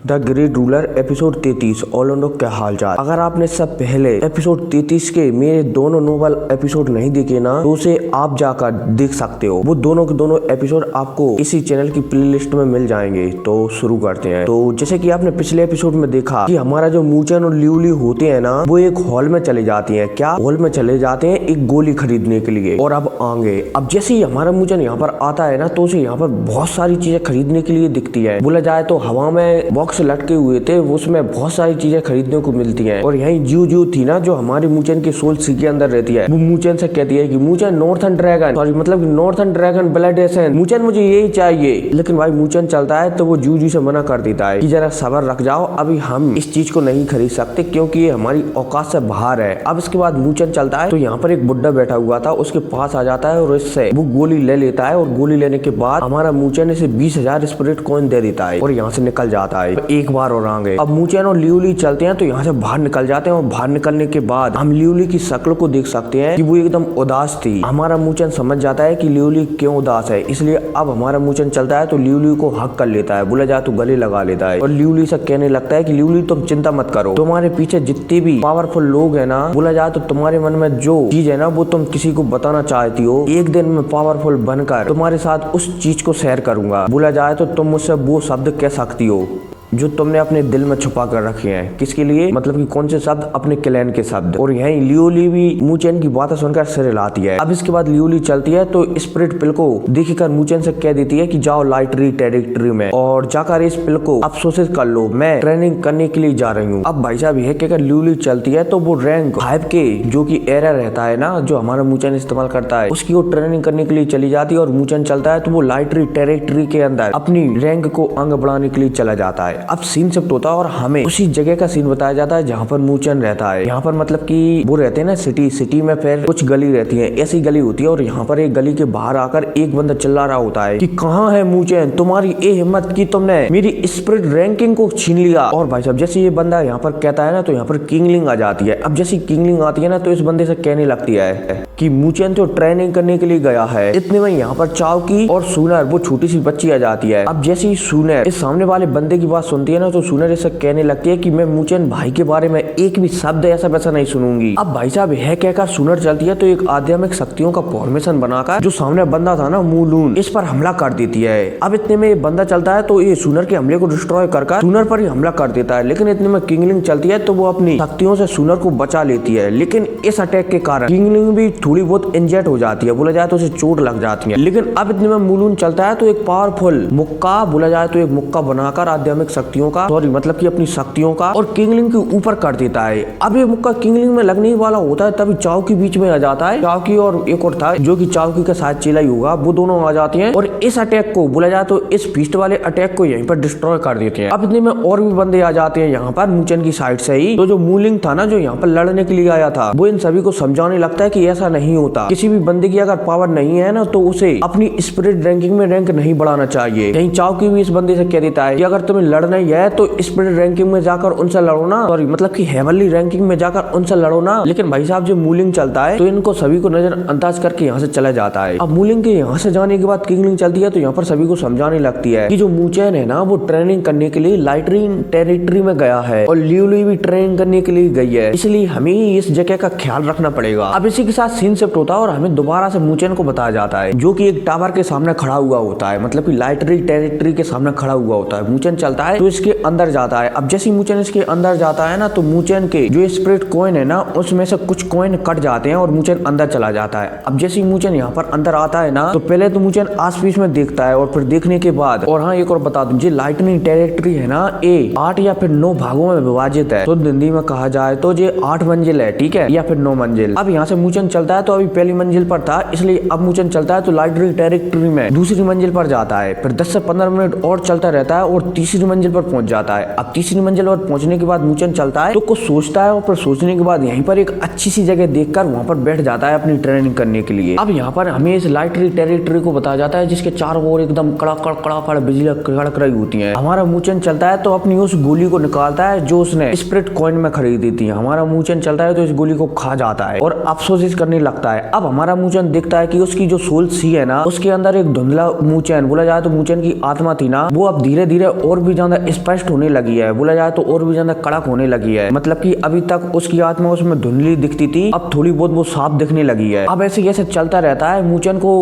The great ruler episode 33 Orlando क्या हालचाल। अगर आपने सब पहले एपिसोड 33 के मेरे दोनों नोवेल एपिसोड नहीं देखे ना तो उसे आप जाकर देख सकते हो। वो दोनों के दोनों एपिसोड आपको इसी चैनल की प्लेलिस्ट में मिल जाएंगे। तो शुरू करते हैं। तो जैसे कि आपने पिछले एपिसोड में देखा कि हमारा जो मूचन और ल्यूली होते हैं ना वो एक हॉल में चले जाती है। क्या हॉल में चले जाते हैं एक गोली खरीदने के लिए। और अब आगे अब जैसे ही हमारा मूचन यहाँ पर आता है ना तो उसे यहाँ पर बहुत सारी चीजें खरीदने के लिए दिखती है। बोला जाए तो हवा में बॉक्स लटके हुए थे उसमें बहुत सारी चीजें खरीदने को मिलती हैं। और यही जू थी ना जो हमारी मूचन के सोल सी के अंदर रहती है। वो मूचन से कहती है कि मूचन नॉर्थन ड्रैगन सॉरी मतलब नॉर्थन ड्रैगन ब्लड एसेंस मूचन मुझे यही चाहिए। लेकिन भाई मूचन चलता है तो वो जू से मना कर देता है कि जरा सब्र रख जाओ, अभी हम इस चीज को नहीं खरीद सकते क्योंकि ये हमारी औकात से बाहर है। अब इसके बाद मूचन चलता है तो यहाँ पर एक बुड्ढा बैठा हुआ था उसके पास आ जाता है और इससे वो गोली ले लेता है। और गोली लेने के बाद हमारा मूचन इसे 20,000 स्पिरिट कॉइन दे देता है और यहाँ से निकल जाता है। एक बार और आगे अब मूचन और ल्यूली चलते हैं तो यहाँ से बाहर निकल जाते हैं। और बाहर निकलने के बाद हम ल्यूली की शक्ल को देख सकते हैं कि वो एकदम उदास थी। हमारा मूचन समझ जाता है कि ल्यूली क्यों उदास है, इसलिए अब हमारा मूचन चलता है तो ल्यूली को हक कर लेता है। बोला जाए तो गले लगा लेता है और ल्यूली से कहने लगता है कि ल्यूली तुम चिंता मत करो, तुम्हारे पीछे जितने भी पावरफुल लोग है ना, बोला जाए तो तुम्हारे मन में जो चीज है ना वो तुम किसी को बताना चाहती हो, एक दिन में पावरफुल बनकर तुम्हारे साथ उस चीज को शेयर करूंगा। बोला जाए तो तुम मुझसे वो शब्द कह सकती हो जो तुमने अपने दिल में छुपा कर रखे हैं। किसके लिए, मतलब कि कौन से शब्द, अपने क्लैन के शब्द। और यही ल्यूली भी मूचन की बातें सुनकर सिर हिलाती है। अब इसके बाद ल्यूली चलती है तो स्पिरिट पिल को देखकर मूचन से कह देती है कि जाओ लाइटरी टेरिटरी में और जाकर इस पिल को अफसोसिस कर लो, मैं ट्रेनिंग करने के लिए जा रही हूँ। अब भाई साहब यह कहकर ल्यूली चलती है तो वो रैंक 5 के जो की एरर रहता है ना जो हमारा मूचन इस्तेमाल करता है उसकी वो ट्रेनिंग करने के लिए चली जाती है। और मूचन चलता है तो वो लाइटरी टेरिटरी के अंदर अपनी रैंक को आगे बढ़ाने के लिए चला जाता है। अब सीन शिफ्ट होता है और हमें उसी जगह का सीन बताया जाता है जहाँ पर मूचन रहता है। यहाँ पर मतलब कि वो रहते हैं ना सिटी में फिर कुछ गली रहती है, ऐसी गली होती है। और यहाँ पर एक गली के बाहर आकर एक बंदा चिल्ला रहा होता है कि कहाँ है मूचन, तुम्हारी ये हिम्मत की तुमने मेरी स्पिरिट रैंकिंग को छीन लिया। और भाई साहब जैसे ये बंदा यहाँ पर कहता है ना तो यहाँ पर किंगलिंग आ जाती है। अब जैसी किंगलिंग आती है ना तो इस बंदे से कहने लगती है कि मूचन तो ट्रेनिंग करने के लिए गया है। इतने में यहाँ पर चावकी और सूनर वो छोटी सी बच्ची आ जाती है। अब जैसे ही सूनर इस सामने वाले बंदे की बात सुनती है ना तो सूनर इसे कहने लगती है कि मैं मूचन भाई के बारे में एक भी शब्द ऐसा वैसा नहीं सुनूंगी। अब भाई साहब यह कहकर सूनर चलती है तो एक आध्यात्मिक शक्तियों का फॉर्मेशन बनाकर जो सामने बंदा था ना मूलून इस पर हमला कर देती है। अब इतने में ये बंदा चलता है तो ये सूनर के हमले को डिस्ट्रॉय कर सूनर पर ही हमला कर देता है। लेकिन इतने में किंगलिंग चलती है तो वो अपनी शक्तियों से सूनर को बचा लेती है। लेकिन इस अटैक के कारण किंगलिंग भी थोड़ी बहुत इंजर्ड हो जाती है, बोला जाए तो उसे चोट लग जाती है। लेकिन अब इतने में मूलून चलता है तो एक पावरफुल मुक्का, बोला जाए तो एक मुक्का बनाकर आध्यात्मिक शक्तियों का मतलब कि अपनी शक्तियों का और किंगलिंग के ऊपर कर देता है। अब ये मुक्का किंगलिंग में लगने ही वाला होता है तभी चावकी बीच में आ जाता है। चावकी और एक और था जो कि चावकी का साथ चेला ही होगा, वो दोनों आ जाते हैं और इस अटैक को, बोला जाए तो इस फीस्ट वाले अटैक को यहीं पर डिस्ट्रॉय कर देते हैं। अब इतने में और भी बंदे आ जाते हैं यहाँ पर मूचन की साइड से ही। तो जो मूलिंग था ना जो यहाँ पर लड़ने के लिए आया था वो इन सभी को समझाने लगता है कि ऐसा नहीं होता, किसी भी बंदे की अगर पावर नहीं है ना तो उसे अपनी स्पिरिट रैंकिंग में रैंक नहीं बढ़ाना चाहिए। कहीं चावकी भी इस बंदे से कह देता है कि अगर तुम्हें लड़ना ही है तो स्पिरिट रैंकिंग में जाकर उनसे लड़ो ना, सॉरी मतलब कि हेवनली रैंकिंग में जाकर उनसे लड़ो ना। लेकिन भाई साहब जो मूलिंग चलता है तो इनको सभी को नजरअंदाज करके यहाँ से चला जाता है। अब मूलिंग के यहाँ से जाने के बाद किंगलिंग चलती है तो यहाँ पर सभी को समझाने लगती है कि जो मूचन है ना वो ट्रेनिंग करने के लिए लाइटरी टेरिटरी में गया है और ल्यूली भी ट्रेनिंग करने के लिए गई है, इसलिए हमें इस जगह का ख्याल रखना पड़ेगा। अब इसी के साथ सीन शिफ्ट होता है और हमें दोबारा से मूचन को बताया जाता है जो कि एक टावर के सामने खड़ा हुआ होता है, मतलब कि लाइटरी टेरिटरी के सामने खड़ा हुआ होता है। मूचन चलता है तो इसके अंदर जाता है। अब जैसे मूचन इसके अंदर जाता है ना तो मूचन के जो स्पिरिट कॉइन है ना उसमें से कुछ कॉइन कट जाते हैं और मूचन अंदर चला जाता है। अब जैसे ही मूचन यहाँ पर अंदर आता है ना तो पहले तो मूचन आस पास में देखता है और फिर देखने के बाद, और हाँ एक और बता दूं, ये लाइटनिंग टेरिटरी है ना ये 8 या फिर 9 भागों में विभाजित है। तो हिंदी में कहा जाए तो ये 8 मंजिल है, ठीक है, या फिर 9 मंजिल। अब यहाँ से मूचन चलता है तो अभी पहली मंजिल पर था, इसलिए अब मूचन चलता है तो लाइटनिंग टेरिटरी में दूसरी मंजिल पर जाता है। फिर 10 से 15 मिनट और चलता रहता है और तीसरी मंजिल पर पहुंच जाता है। अब तीसरी मंजिल पर पहुंचने के बाद मूचन चलता है तो कुछ सोचता है और फिर सोचने के बाद यहीं पर एक अच्छी सी जगह देखकर वहां पर बैठ जाता है अपनी ट्रेनिंग करने के लिए। अब यहाँ पर हमें इस लाइटरी टेरिटरी को बताया जाता है जिसके चारों ओर एकदम कड़ाकड़ बिजली कड़क रही होती है। हमारा मूचन चलता है तो अपनी उस गोली को निकालता है जो उसने स्पिरिट कॉइन में खरीदी थी। हमारा मूचन चलता है तो इस गोली को खा जाता है और अफसोस करने लगता है। अब हमारा मूचन देखता है कि उसकी जो सोल सी है ना उसके अंदर एक धुंधला मूचन, बोला जाए तो मूचन की आत्मा थी ना वो अब धीरे धीरे और भी ज्यादा ज्यादा स्पष्ट होने लगी है, बोला जाए तो और भी ज्यादा कड़क होने लगी है। मतलब कि अभी तक उसकी आत्मा उसमें धुंधली दिखती थी, अब थोड़ी बहुत वो साफ दिखने लगी है। अब ऐसे जैसे चलता रहता है, मूचन को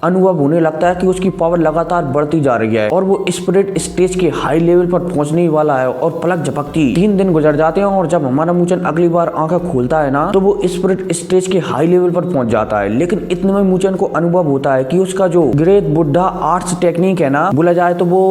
अनुभव होने लगता है कि उसकी पावर लगातार बढ़ती जा रही है और वो स्पिरिट स्टेज के हाई लेवल पर पहुंचने वाला है। और पलक झपकती 3 दिन गुजर जाते हैं और जब हमारा मूचन अगली बार आंखें खोलता है ना, तो वो स्पिरिट स्टेज के हाई लेवल पर पहुंच जाता है। लेकिन इतने में मूचन को अनुभव होता है कि उसका जो ग्रेट बुद्धा आर्ट्स टेक्निक है ना, बोला जाए तो वो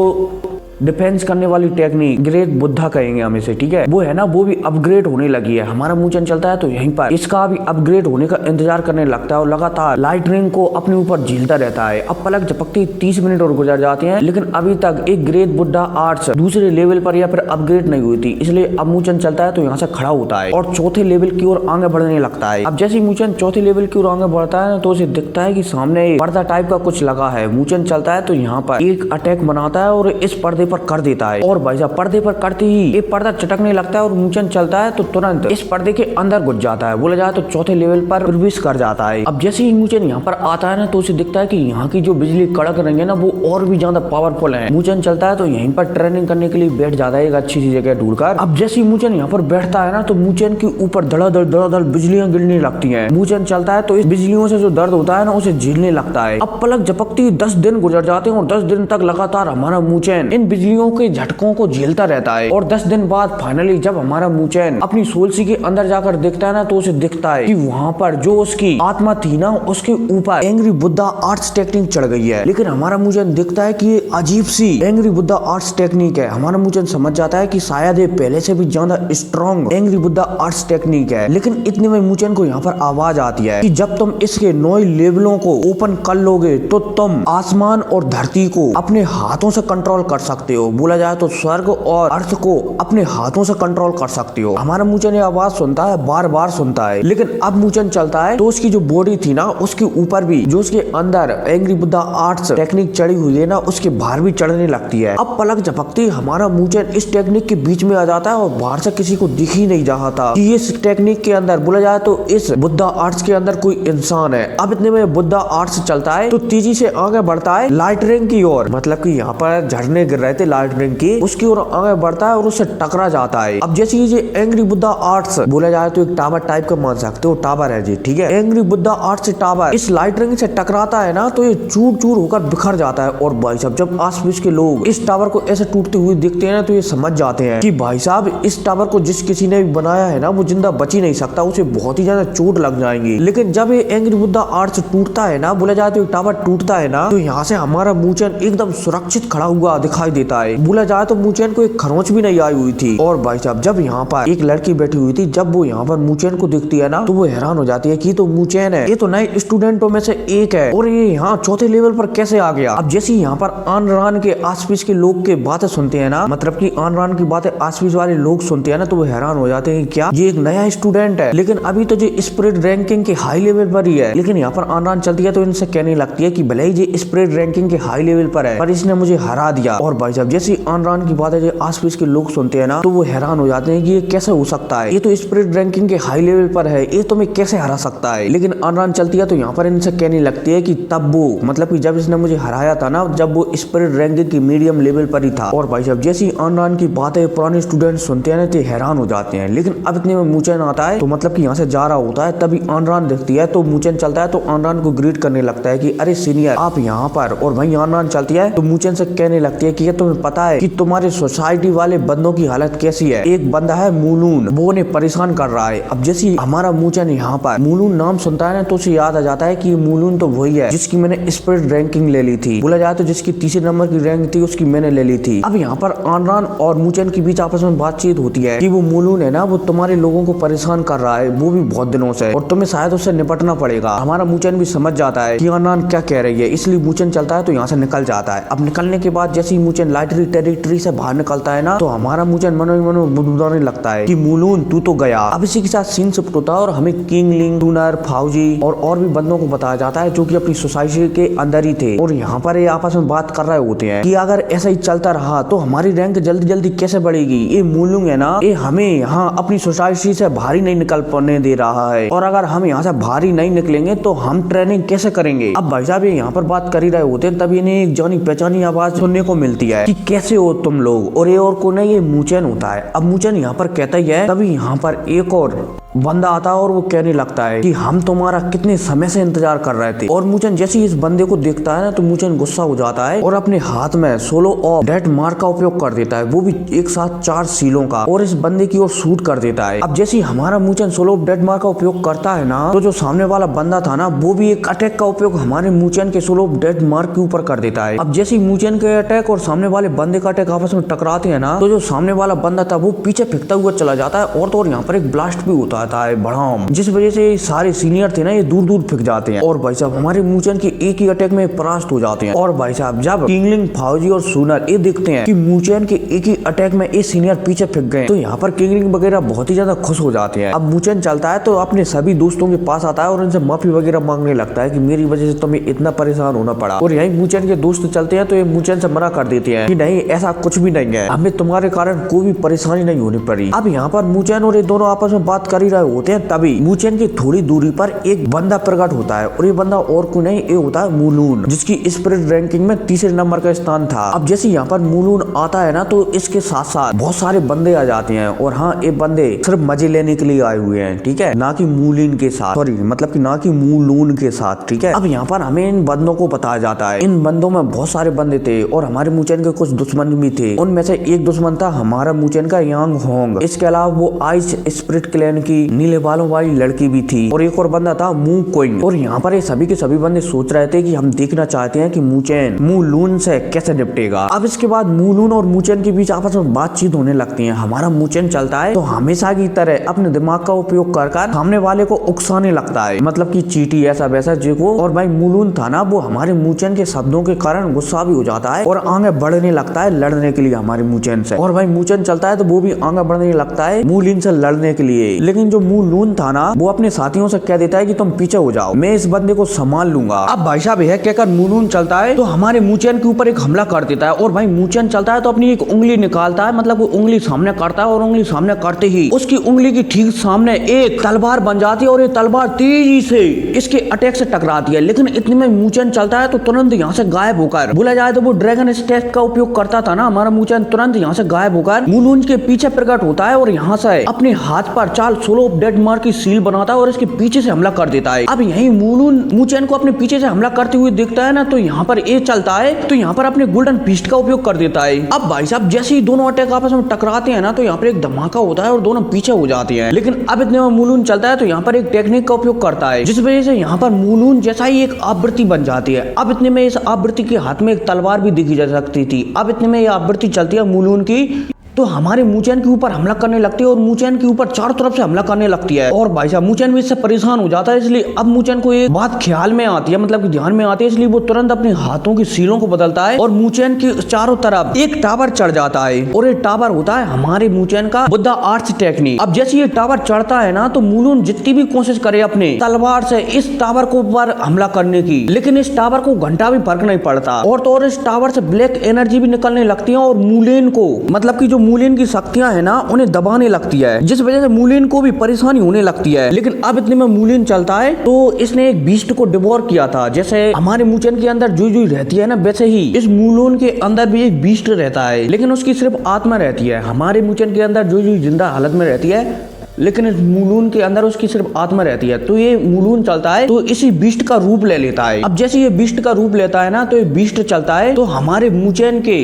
डिफेंस करने वाली टेक्निक, ग्रेट बुद्धा कहेंगे हम इसे, ठीक है, वो है ना, वो भी अपग्रेड होने लगी है। हमारा मूचन चलता है तो यहीं पर इसका भी अपग्रेड होने का इंतजार करने लगता है और लगातार लाइट रिंग को अपने ऊपर झीलता रहता है। अब पलक झपकती 30 मिनट और गुजर जाते हैं, लेकिन अभी तक एक ग्रेट बुद्धा आर्ट्स दूसरे लेवल पर या फिर अपग्रेड नहीं हुई थी। इसलिए अब मूचन चलता है तो यहाँ से खड़ा होता है और चौथे लेवल की ओर आगे बढ़ने लगता है। अब जैसे ही मूचन चौथे लेवल की ओर आगे बढ़ता है तो उसे दिखता है कि सामने पर्दा टाइप का कुछ लगा है। मूचन चलता है तो यहाँ पर एक अटैक बनाता है और इस पर्दे पर कर देता है। और भाई साहब पर्दे पर करते ही ये पर्दा चटकने लगता है और मूचन चलता है तो तुरंत इस पर्दे के अंदर घुस जाता है, बोला जाए तो चौथे लेवल पर प्रवेश कर जाता है। अब जैसे ही मूचन यहाँ पर आता है ना, तो उसे दिखता है कि यहाँ की जो बिजली कड़क रही है ना, वो और भी ज्यादा पावरफुल है। मूचन चलता है तो यहीं पर ट्रेनिंग करने के लिए बैठ जाता है एक अच्छी सी जगह ढूंढकर। अब जैसे ही मूचन यहाँ पर बैठता है ना, तो मूचन के ऊपर धड़ाधड़ बिजलियां गिरने लगती है। मूचन चलता है तो इस बिजलियों से जो दर्द होता है ना, उसे झेलने लगता है। अब पलक झपकती 10 दिन गुजर जाते हैं और 10 दिन तक लगातार हमारा मूचन इन बिजलियों के झटकों को झेलता रहता है। और 10 दिन बाद फाइनली जब हमारा मूचन अपनी सोलसी के अंदर जाकर देखता है ना, तो उसे दिखता है कि वहाँ पर जो उसकी आत्मा थी ना, उसके ऊपर एंग्री बुद्धा आर्ट्स टेक्निक चढ़ गई है। लेकिन हमारा मूचन दिखता है कि ये अजीब सी एंग्री बुद्धा आर्ट्स टेक्निक है। हमारा मूचन समझ जाता है कि शायद ये पहले से भी ज्यादा strong angry Buddha arts technique है। लेकिन इतने में मूचन को यहाँ पर आवाज आती है कि जब तुम इसके 9 लेवलों को ओपन कर लोगे तो तुम आसमान और धरती को अपने हाथों से कंट्रोल कर सकते हो। बोला जाए तो स्वर्ग और अर्थ को अपने हाथों से कंट्रोल कर सकते हो। हमारा मूचन ये आवाज सुनता है, बार बार सुनता है। लेकिन अब मूचन चलता है तो उसकी जो बॉडी थी ना, उसके ऊपर भी जो उसके अंदर एंग्री बुद्धा आर्ट्स टेक्निक चढ़ी हुई है ना, उसके बाहर भी चढ़ने लगती है। अब पलक झपकती हमारा मूचन इस टेक्निक के बीच में आ जाता है और बाहर से किसी को दिख ही नहीं रहा था कि इस टेक्निक के अंदर, बोला जाए तो इस बुद्धा आर्ट्स के अंदर कोई इंसान है। अब इतने में बुद्धा आर्ट्स चलता है तो तेजी से आगे बढ़ता है लाइट रिंग की ओर। मतलब कि यहाँ पर झरने गिर रहे थे लाइट रिंग की, उसकी ओर आगे बढ़ता है और उससे टकरा जाता है। अब जैसे ये एंग्री बुद्धा आर्ट्स, बोला जाए तो एक टावर टाइप का मान सकते हो, टावर है जी, ठीक है, एंग्री बुद्धा आर्ट्स टावर इस लाइट रिंग से टकराता है ना, तो ये चूर चूर होकर बिखर जाता है। और भाई साहब जब आसपास के लोग इस टावर को ऐसे टूटते हुए दिखते हैं ना, तो ये समझ जाते हैं कि भाई साहब इस टावर को जिस किसी ने भी बनाया है ना, वो जिंदा बच ही नहीं सकता, उसे बहुत ही ज्यादा चोट लग जाएंगी। लेकिन जब ये एंग्री बुद्धा आर्ट्स टूटता है ना, बोला जाए तो टावर टूटता है ना, तो यहाँ से हमारा मूचन एकदम सुरक्षित खड़ा हुआ दिखाई देता है। बोला जाए तो मूचन को एक खरोंच भी नहीं आई हुई थी। और भाई साहब जब यहाँ पर एक लड़की बैठी हुई थी, जब वो यहाँ पर मूचन को दिखती है ना, तो वो हैरान हो जाती है कि तो मूचन है, ये तो नए स्टूडेंटों में से एक है और ये यहाँ चौथे लेवल पर कैसे आ गया। अब जैसे यहाँ पर आन रान के आसपास के लोग के बातें सुनते हैं ना, मतलब कि आन रान की बातें आसपास वाले लोग सुनते हैं ना, तो वो हैरान हो जाते हैं क्या ये एक नया स्टूडेंट है, लेकिन अभी तो जो स्पिरिट रैंकिंग के हाई लेवल पर ही है। लेकिन यहाँ पर आन रान चलती है तो इनसे कहने लगती है कि भले ही ये स्पिरिट रैंकिंग के हाई लेवल पर है, पर इसने मुझे हरा दिया। और भाई साहब जैसे आन रान की बातें जो आसपास के लोग सुनते हैं ना, तो वो हैरान हो जाते हैं कि ये कैसे हो सकता है, ये तो स्पिरिट रैंकिंग के हाई लेवल पर है, ये तुम्हें कैसे हरा सकता है। लेकिन आन चलती है तो यहाँ पर इनसे कहने लगती है कि तब वो, मतलब कि जब इसने मुझे हराया था ना, जब वो स्पिरिट रैंकिंग की मीडियम लेवल पर ही था। और भाई साहब जैसे ही आन की बातें पुराने स्टूडेंट सुनते हैं ना, तो हैरान हो जाते हैं। लेकिन अब इतने में मूचन आता है, तो मतलब कि यहाँ से जा रहा होता है, तभी आन दिखती है तो मूचन चलता है तो आन को ग्रीट करने लगता है कि अरे सीनियर आप यहाँ पर। और वही आन चलती है तो मूचन से कहने लगती है कि तुम्हें पता है कि तुम्हारे सोसाइटी वाले बंदों की हालत कैसी है, एक बंदा है मूलून, वो उन्हें परेशान कर रहा है। अब जैसे हमारा मूचन यहाँ पर मूलून नाम सुनता है ना, तो उसे याद आ जाता है कि मूलून तो वही है जिसकी मैंने स्पिरिट रैंकिंग ले ली थी, बोला जाए तो जिसकी तीसरे नंबर की रैंक थी उसकी मैंने ले ली थी। अब यहाँ पर आनरान और मूचन के बीच आपस में बातचीत होती है कि वो मूलून है ना, वो तुम्हारे लोगों को परेशान कर रहा है, वो भी बहुत दिनों से, और तुम्हें शायद उससे निपटना पड़ेगा। हमारा मूचन भी समझ जाता है कि आनरान क्या कह रही है, इसलिए मूचन चलता है तो यहाँ से निकल जाता है। अब निकलने के बाद जैसे ही मूचन लाइटरी टेरिटरी से बाहर निकलता है ना, तो हमारा मूचन मनो मनो बुदबुदाने लगता है कि मूलून तू तो गया। अब इसी के साथ सीन शिफ्ट होता है और हमें किंग लिंग, टूनर, फाउजी और भी बंदों को बताया जाता है जो कि अपनी सोसाइटी के अंदर ही थे। और यहाँ पर ये आपस में बात कर रहे होते हैं कि अगर ऐसा ही चलता रहा तो हमारी रैंक जल्दी जल्दी कैसे बढ़ेगी। ये मूलूंग है ना, ये हमें यहाँ अपनी सोसाइटी से बाहर ही नहीं निकल पाने दे रहा है, और अगर हम यहाँ से बाहर ही नहीं निकलेंगे तो हम ट्रेनिंग कैसे करेंगे। अब भाई साहब यहाँ पर बात कर ही रहे होते हैं, तभी इन्हें एक जानी पहचानी आवाज सुनने को मिलती है है कि कैसे हो तुम लोग, और ये और को नहीं, ये मूचेन होता है। अब मूचेन यहाँ पर कहता ही है, तभी यहाँ पर एक और बंदा आता है और वो कहने लगता है कि हम तुम्हारा कितने समय से इंतजार कर रहे थे। और मूचेन जैसे ही इस बंदे को देखता है ना, तो मूचेन गुस्सा हो जाता है और अपने हाथ में सोलो ऑफ डेथ मार्क का उपयोग कर देता है, वो भी एक साथ 4 सीलों का, और इस बंदे की ओर शूट कर देता है। अब जैसे ही हमारा मूचेन सोलो ऑफ डेथ मार्क का उपयोग करता है ना, तो जो सामने वाला बंदा था ना, वो भी एक अटैक का उपयोग हमारे मूचेन के सोलो ऑफ डेथ मार्क के ऊपर कर देता है। अब जैसे ही मूचेन के अटैक और सामने वाले बंदे का अटैक आपस में टकराते हैं ना, तो जो सामने वाला बंदा था वो पीछे फेंकता हुआ चला जाता है, और तो और यहाँ पर एक ब्लास्ट भी होता है बड़ा, जिस वजह से सारे सीनियर थे ना, ये दूर दूर फेंक जाते हैं, और भाई साहब हमारे मूचेन के एक ही अटैक में परास्त हो जाते हैं। और भाई साहब जब किंगलिंग, फाउजी और सुनर ये देखते हैं कि मूचेन के एक ही अटैक में ये सीनियर पीछे फेंक गए, तो यहाँ पर किंगलिंग वगैरह बहुत ही ज्यादा खुश हो जाते हैं। अब मूचेन चलता है तो अपने सभी दोस्तों के पास आता है और उनसे माफी वगैरह मांगने लगता है कि मेरी वजह से तुम्हें इतना परेशान होना पड़ा। और यही मूचेन के दोस्त चलते हैं तो ये मूचेन से मना कर देते हैं कि नहीं, ऐसा कुछ भी नहीं है, हमें तुम्हारे कारण कोई भी परेशानी नहीं होनी पड़ी। अब यहाँ पर मूचेन और ये दोनों आपस में बात कर ही रहे होते हैं, तभी मूचेन की थोड़ी दूरी पर एक बंदा प्रकट होता है, और ये बंदा और कोई नहीं, ये होता है मूलून, जिसकी स्पिरिट रैंकिंग में तीसरे नंबर का स्थान था। अब जैसे यहाँ पर मूलून आता है ना, तो इसके साथ साथ बहुत सारे बंदे आ जाते हैं, और हाँ, ये बंदे सिर्फ मजे लेने के लिए आए हुए हैं, ठीक है, ना कि मूलिन के साथ, सॉरी मतलब कि ना कि मूलून के साथ, ठीक है। अब यहाँ पर हमें इन बंदों को बताया जाता है, इन बंदों में बहुत सारे बंदे थे, और हमारे मूचेन के कुछ दुश्मन भी थे। उनमें से एक दुश्मन था हमारा मूचेन का यांग होंग, इसके अलावा वो आइस स्पिरिट क्लैन की नीले बालों वाली लड़की भी थी, और एक और बंदा था मू कोइंग। और यहाँ पर ये सभी के सभी बंदे सोच रहे थे कि हम देखना चाहते हैं कि मूचेन मूलून से कैसे निपटेगा। अब इसके बाद मूलून और मूचेन के बीच आपस में बातचीत होने लगती है। हमारा मूचेन चलता है तो हमेशा की तरह अपने दिमाग का उपयोग कर सामने वाले को उकसाने लगता है, मतलब कि चीटी ऐसा वैसा जो। और भाई मूलून था ना, वो हमारे मूचेन के शब्दों के कारण गुस्सा भी हो जाता है और आगे बढ़ने लगता है लड़ने के लिए हमारे मूचेन से। और भाई मूचेन चलता है तो वो भी आगे बढ़ने लगता है मूलिन से लड़ने के लिए। लेकिन जो मूलून था ना, वो अपने साथियों से कह देता है कि तुम पीछे हो जाओ, मैं इस बंदे को संभाल लूंगा। अब भाई साहब यह कहकर मूलून चलता है तो हमारे मूचेन के ऊपर एक हमला कर देता है। और भाई मूचेन चलता है तो अपनी एक उंगली निकालता है, मतलब वो उंगली सामने करता है, और उंगली सामने करते ही उसकी उंगली की ठीक सामने एक तलवार बन जाती है, और ये तलवार तेजी से इसके अटैक से टकराती है। लेकिन इतने में मूचेन चलता है तो तुरंत यहाँ से गायब होकर, बोला जाए तो वो ड्रैगन स्टेप का उपयोग करता था ना हमारा मूचेन, तुरंत यहाँ से गायब होकर मूलून के पीछे प्रकट होता है, और यहाँ से अपने हाथ पर चाल सोलो ऑफ डेथ मार्क की सील बनाता है और इसके पीछे से हमला कर देता है। अब यही मूलून मूचेन को अपने पीछे से हमला करते हुए देखता है ना, तो यहाँ पर ए चलता है तो यहाँ पर अपने गोल्डन फिस्ट का उपयोग कर देता है। अब भाई साहब जैसे ही दोनों अटैक आपस में टकराते हैं ना, तो यहाँ पर एक धमाका होता है और दोनों पीछे हो जाते हैं। लेकिन अब इतने में मूलून चलता है तो यहाँ पर एक टेक्निक का उपयोग करता है, जिस वजह से यहाँ पर मूलून जैसा ही एक आवृत्ति बन जाती है। अब इतने में इस आवृत्ति के हाथ में एक तलवार भी दिखी जा सकती थी। अब इतने में ये आवृत्ति चलती है मूलून की, तो हमारे मूचेन के ऊपर हमला करने लगती है, और मूचेन के ऊपर चारों तरफ से हमला करने लगती है। और भाई साहब मूचेन भी इससे परेशान हो जाता है, इसलिए अब मूचेन को एक बात ख्याल में आती है, मतलब कि ध्यान में आती है, इसलिए वो तुरंत अपने हाथों की सीलों को बदलता है और मूचेन के चारों तरफ एक टावर चढ़ जाता है। और ये टावर होता है हमारे मूचेन का बुद्धा आर्ट्स टेक्निक। अब जैसे ये टावर चढ़ता है ना, तो मूलून जितनी भी कोशिश करे अपने तलवार से इस टावर को ऊपर हमला करने की, लेकिन इस टावर को घंटा भी फर्क नहीं पड़ता। और तो और इस टावर से ब्लैक एनर्जी भी निकलने लगती है, और मूलिन को, मतलब की जो मूलिन की शक्तियां है ना, उन्हें दबाने लगती है, जिस वजह से मूलिन को भी परेशानी होने लगती है। लेकिन अब इतने में मूलिन चलता है तो इसने एक बीस्ट को डिवोर किया था। जैसे हमारे मूचेन के अंदर जुई जुई रहती है ना, वैसे ही इस मूलून के अंदर भी एक बीस्ट रहता है, लेकिन उसकी सिर्फ आत्मा रहती है। हमारे मूचेन के अंदर जुई जुई जिंदा हालत में रहती है, लेकिन इस मूलून के अंदर उसकी सिर्फ आत्मा रहती है। तो ये मूलून चलता है तो इसी बीस्ट का रूप ले लेता है। अब जैसे ये बीस्ट का रूप लेता है ना, तो ये बीस्ट चलता है तो हमारे मूचेन के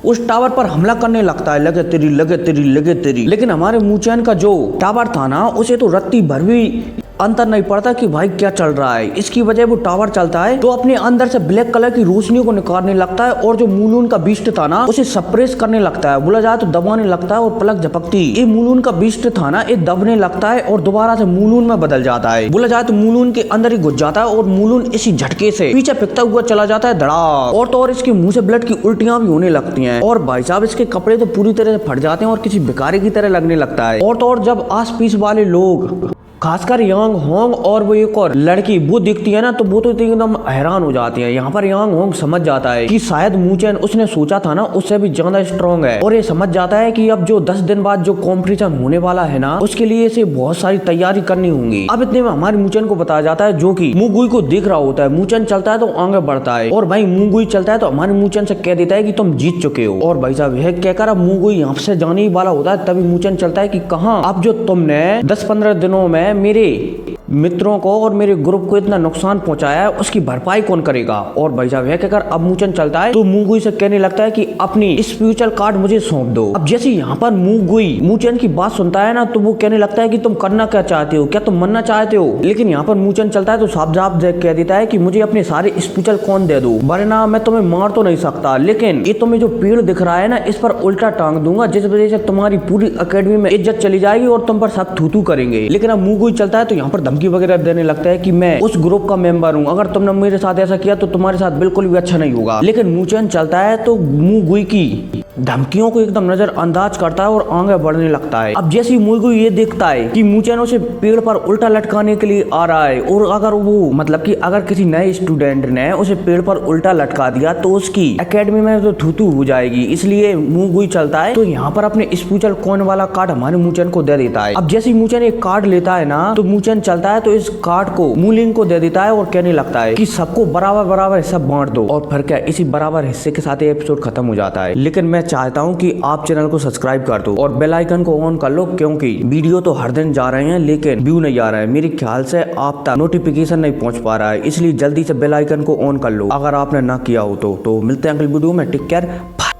उस टावर पर हमला करने लगता है, लगे तेरी लगे तेरी लगे तेरी। लेकिन हमारे मूचेन का जो टावर था ना, उसे तो रत्ती भर भी अंतर नहीं पड़ता कि भाई क्या चल रहा है। इसकी वजह वो टावर चलता है तो अपने अंदर से ब्लैक कलर की रोशनी को निकालने लगता है, और जो मूलून का बीस्ट था ना, उसे सप्रेस करने लगता है, बोला जाए तो दबाने लगता है। और पलक झपकती ये मूलून का बीस्ट था ना, ये दबने लगता है और दोबारा से मूलून में बदल जाता है। बोला जाए तो मूलून के अंदर ही घुस जाता है, और मूलून इसी झटके से पीछे फेंकता हुआ चला जाता है धड़ाक। और तो और इसके मुंह से ब्लड की उल्टियां भी होने लगती हैं, और भाई साहब इसके कपड़े तो पूरी तरह से फट जाते हैं और किसी भिखारी की तरह लगने लगता है। और तो और जब आस पास वाले लोग खासकर यांग होंग और वो एक और लड़की वो दिखती है ना, तो वो तो एकदम हैरान हो जाती है। यहाँ पर यांग होंग समझ जाता है कि शायद मूचेन उसने सोचा था ना उससे भी ज्यादा स्ट्रॉन्ग है, और ये समझ जाता है कि अब जो 10 दिन बाद जो कॉम्पिटिशन होने वाला है ना, उसके लिए इसे बहुत सारी तैयारी करनी होगी। अब इतने में हमारे मूचेन को बताया जाता है, जो कि मुगुई को देख रहा होता है। मूचेन चलता है तो आगे बढ़ता है, और भाई मुगुई चलता है तो हमारे मूचेन से कह देता है कि तुम जीत चुके हो। और भाई साहब यह कहकर अब मुगुई यहाँ से जाने ही वाला होता है, तभी मूचेन चलता है कि कहाँ, अब जो तुमने 10-15 दिनों में मेरे मित्रों को और मेरे ग्रुप को इतना नुकसान पहुंचाया है, उसकी भरपाई कौन करेगा। और भाई साहब यह कहकर अब मूचेन चलता है तो मुगुई से कहने लगता है कि अपनी स्पिरिचुअल कार्ड मुझे सौंप दो। अब जैसे यहाँ पर मुगुई मूचेन की बात सुनता है ना, तो वो कहने लगता है कि तुम करना क्या चाहते हो, क्या तुम मरना चाहते हो। लेकिन यहाँ पर मूचेन चलता है तो साफ साफ कह देता है कि मुझे अपने सारे स्पिरिचुअल कौन दे दो, वरना मैं तुम्हें मार तो नहीं सकता, लेकिन ये तुम्हें जो पेड़ दिख रहा है ना, इस पर उल्टा टांग दूंगा, जिस वजह से तुम्हारी पूरी अकेडमी में इज्जत चली जाएगी और तुम पर सब थू करेंगे। लेकिन अब मुगुई चलता है तो यहाँ पर धमकी वगैरह देने लगता है कि मैं उस ग्रुप का मेंबर हूँ, अगर तुमने मेरे साथ ऐसा किया तो तुम्हारे साथ बिल्कुल भी अच्छा नहीं होगा। लेकिन मूचेन चलता है तो मुगुई की धमकियों को एकदम नजरअंदाज करता है और आगे बढ़ने लगता है। अब जैसे मुगुई ये देखता है कि मूचेन उसे पेड़ पर उल्टा लटकाने के लिए आ रहा है, और अगर वो मतलब कि अगर किसी नए स्टूडेंट ने उसे पेड़ पर उल्टा लटका दिया तो उसकी एकेडमी में तो थूथू हो जाएगी, इसलिए मुगुई चलता है तो यहाँ पर अपने स्पिरिचुअल कॉइन वाला कार्ड हमारे मूचेन को दे देता है। अब जैसे मूचेन एक कार्ड लेता है ना, तो मूचेन चलता है तो इस कार्ड को मूलिंग को दे देता है और कहने लगता है कि सबको बराबर बराबर हिस्सा बांट दो। और फिर क्या इसी बराबर हिस्से के साथ ये एपिसोड खत्म हो जाता है। लेकिन मैं चाहता हूँ कि आप चैनल को सब्सक्राइब कर दो और बेल आइकन को ऑन कर लो, क्योंकि वीडियो तो हर दिन जा रहे हैं लेकिन व्यू नहीं आ रहा है। मेरे ख्याल से आप तक नोटिफिकेशन नहीं पहुंच पा रहा है, इसलिए जल्दी से बेल आइकन को ऑन कर लो अगर आपने ना किया हो तो मिलते हैं अगली वीडियो में। Take care, bye.